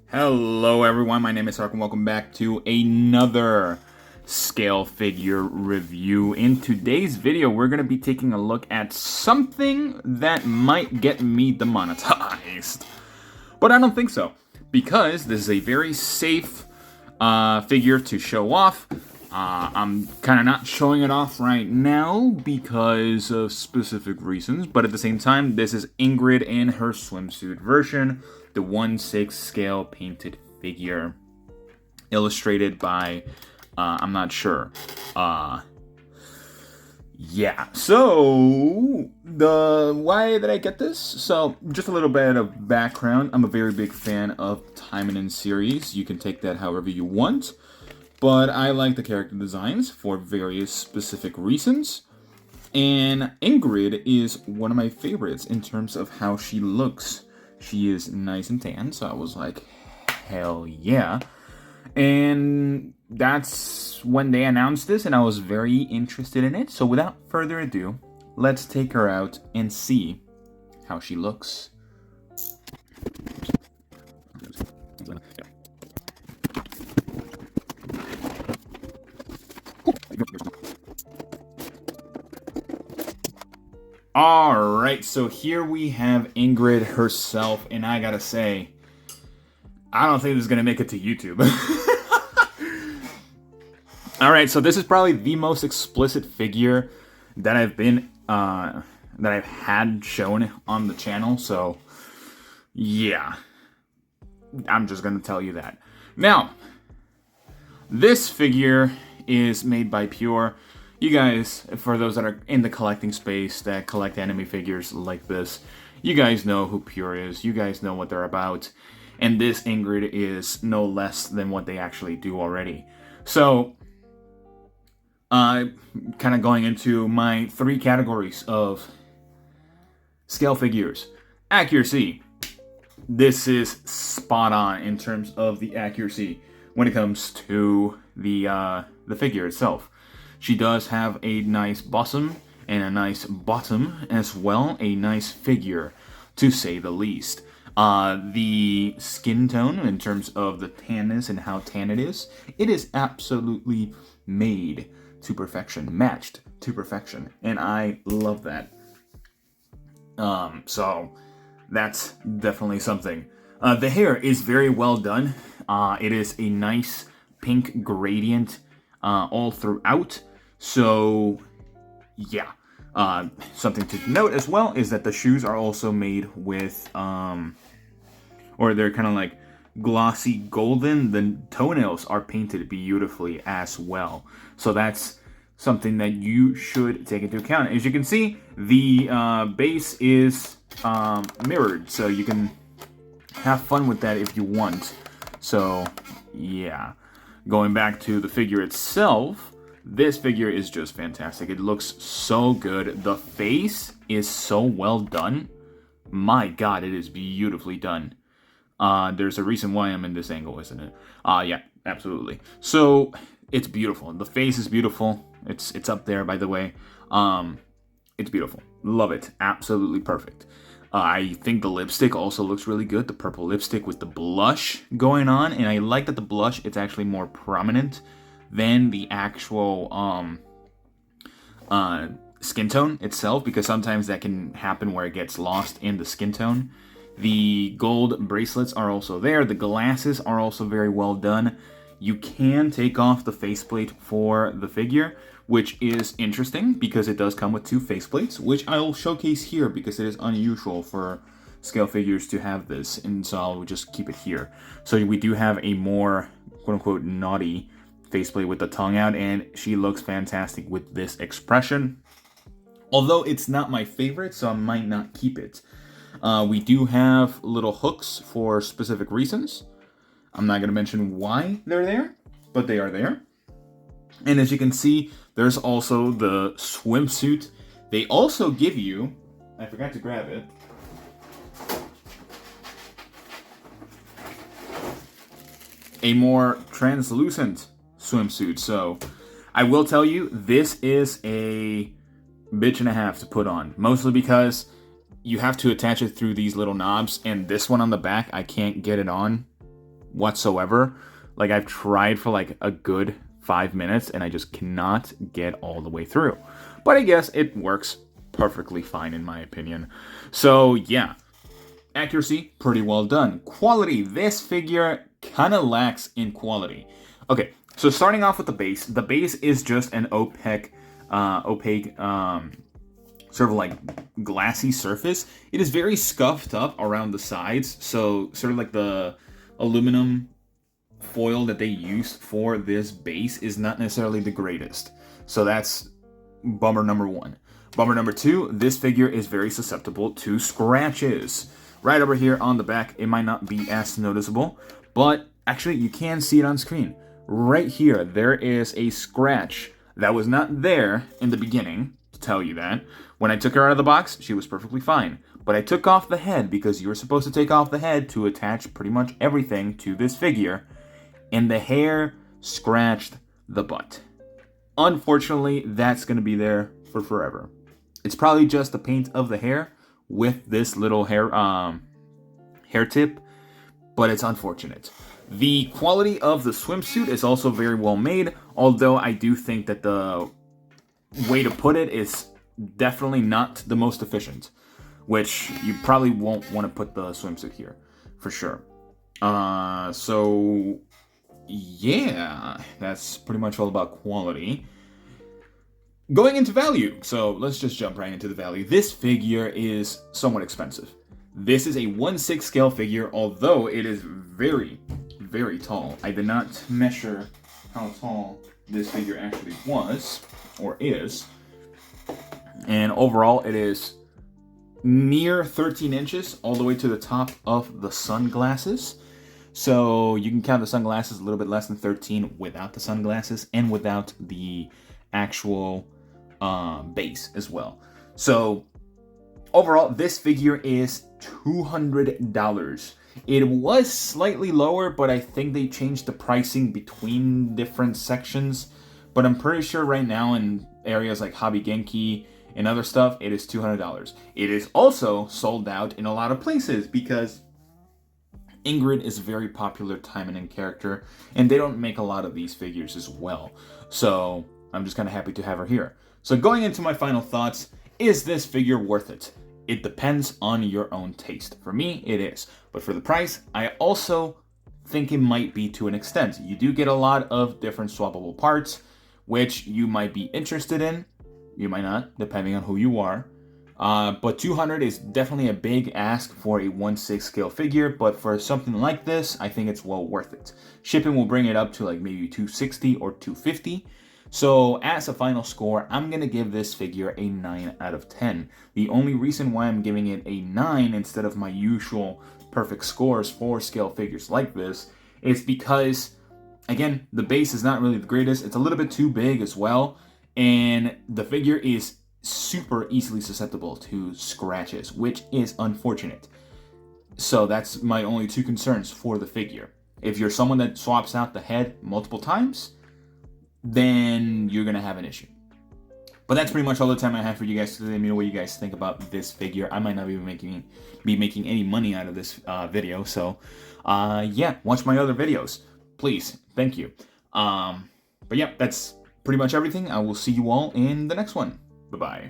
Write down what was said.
Hello everyone, my name is Hark and welcome back to another scale figure review. In today's video, we're going to be taking a look at something that might get me demonetized. But I don't think so, because this is a very safe figure to show off. I'm kind of not showing it off right now because of specific reasons, but at the same time, this is Ingrid in her swimsuit version, the 1/6 scale painted figure, illustrated by, I'm not sure. Yeah, so why did I get this? So just a little bit of background. I'm a very big fan of Taimanin series. You can take that however you want. But I like the character designs for various specific reasons. And Ingrid is one of my favorites in terms of how she looks. She is nice and tan, so I was like, hell yeah. And that's when they announced this, and I was very interested in it. So without further ado, let's take her out and see how she looks. Alright, so here we have Ingrid herself, and I gotta say, I don't think this is gonna make it to YouTube. Alright, so this is probably the most explicit figure that I've had shown on the channel, so yeah. I'm just gonna tell you that. Now, this figure is made by Pure. You guys, for those that are in the collecting space that collect anime figures like this, you guys know who Pure is. You guys know what they're about. And this Ingrid is no less than what they actually do already. So, kind of going into my 3 categories of scale figures. Accuracy. This is spot on in terms of the accuracy when it comes to the figure itself. She does have a nice bosom and a nice bottom as well, a nice figure, to say the least. The skin tone, in terms of the tanness and how tan it is absolutely made to perfection, matched to perfection, and I love that. So that's definitely something. The hair is very well done. It is a nice pink gradient all throughout. So, yeah. Something to note as well is that the shoes are also made with, or they're kind of like glossy golden. The toenails are painted beautifully as well. So that's something that you should take into account. As you can see, the base is mirrored, so you can have fun with that if you want. So, yeah. Going back to the figure itself, this figure is just fantastic. It looks so good. The face is so well done. My god, it is beautifully done. There's a reason why I'm in this angle, isn't it? Yeah, absolutely. So, it's beautiful. The face is beautiful. It's up there, by the way. It's beautiful. Love it. Absolutely perfect. I think the lipstick also looks really good. The purple lipstick with the blush going on. And I like that the blush, it's actually more prominent than the actual skin tone itself, because sometimes that can happen where it gets lost in the skin tone. The gold bracelets are also there. The glasses are also very well done. You can take off the faceplate for the figure, which is interesting because it does come with 2 faceplates, which I'll showcase here because it is unusual for scale figures to have this, and so I'll just keep it here. So we do have a more quote-unquote naughty faceplate with the tongue out, and she looks fantastic with this expression. Although it's not my favorite, so I might not keep it. We do have little hooks for specific reasons. I'm not going to mention why they're there, but they are there. And as you can see, there's also the swimsuit. They also give you, I forgot to grab it, a more translucent swimsuit. So I will tell you, this is a bitch and a half to put on, mostly because you have to attach it through these little knobs, and this one on the back, I can't get it on whatsoever. Like, I've tried for like a good 5 minutes and I just cannot get all the way through. But I guess it works perfectly fine in my opinion. So yeah, accuracy, pretty well done. Quality, this figure kind of lacks in quality. Okay, so starting off with the base is just an opaque, sort of like glassy surface. It is very scuffed up around the sides, so sort of like the aluminum foil that they used for this base is not necessarily the greatest. So that's bummer number one. Bummer number two, this figure is very susceptible to scratches. Right over here on the back, it might not be as noticeable, but actually you can see it on screen. Right here, there is a scratch that was not there in the beginning, to tell you that. When I took her out of the box, she was perfectly fine. But I took off the head because you were supposed to take off the head to attach pretty much everything to this figure, and the hair scratched the butt. Unfortunately, that's going to be there for forever. It's probably just the paint of the hair with this little hair tip, but it's unfortunate. The quality of the swimsuit is also very well made, although I do think that the way to put it is definitely not the most efficient, which you probably won't want to put the swimsuit here, for sure. So yeah, that's pretty much all about quality. Going into value, so let's just jump right into the value. This figure is somewhat expensive. This is a 1/6 scale figure, although it is very, very tall. I did not measure how tall this figure actually was, or is. And overall, it is near 13 inches, all the way to the top of the sunglasses. So you can count the sunglasses a little bit less than 13 without the sunglasses and without the actual base as well. So overall, this figure is $200. It was slightly lower, but I think they changed the pricing between different sections. But I'm pretty sure right now in areas like Hobby Genki and other stuff, it is $200. It is also sold out in a lot of places because INGRID is a very popular Taimanin character, and they don't make a lot of these figures as well. So I'm just kind of happy to have her here. So going into my final thoughts, is this figure worth it? It depends on your own taste. For me, it is. But for the price, I also think it might be to an extent. You do get a lot of different swappable parts, which you might be interested in. You might not, depending on who you are. But 200 is definitely a big ask for a 1/6 scale figure, but for something like this, I think it's well worth it. Shipping will bring it up to like maybe 260 or 250. So as a final score, I'm going to give this figure a 9 out of 10. The only reason why I'm giving it a 9 instead of my usual perfect scores for scale figures like this is because, again, the base is not really the greatest. It's a little bit too big as well, and the figure is super easily susceptible to scratches, which is unfortunate. So that's my only two concerns for the figure. If you're someone that swaps out the head multiple times, then you're gonna have an issue. But that's pretty much all the time I have for you guys today. Let me know what you guys think about this figure. I might not be making any money out of this video, so yeah, watch my other videos, please. Thank you. But yeah, that's pretty much everything. I will see you all in the next one. Bye-bye.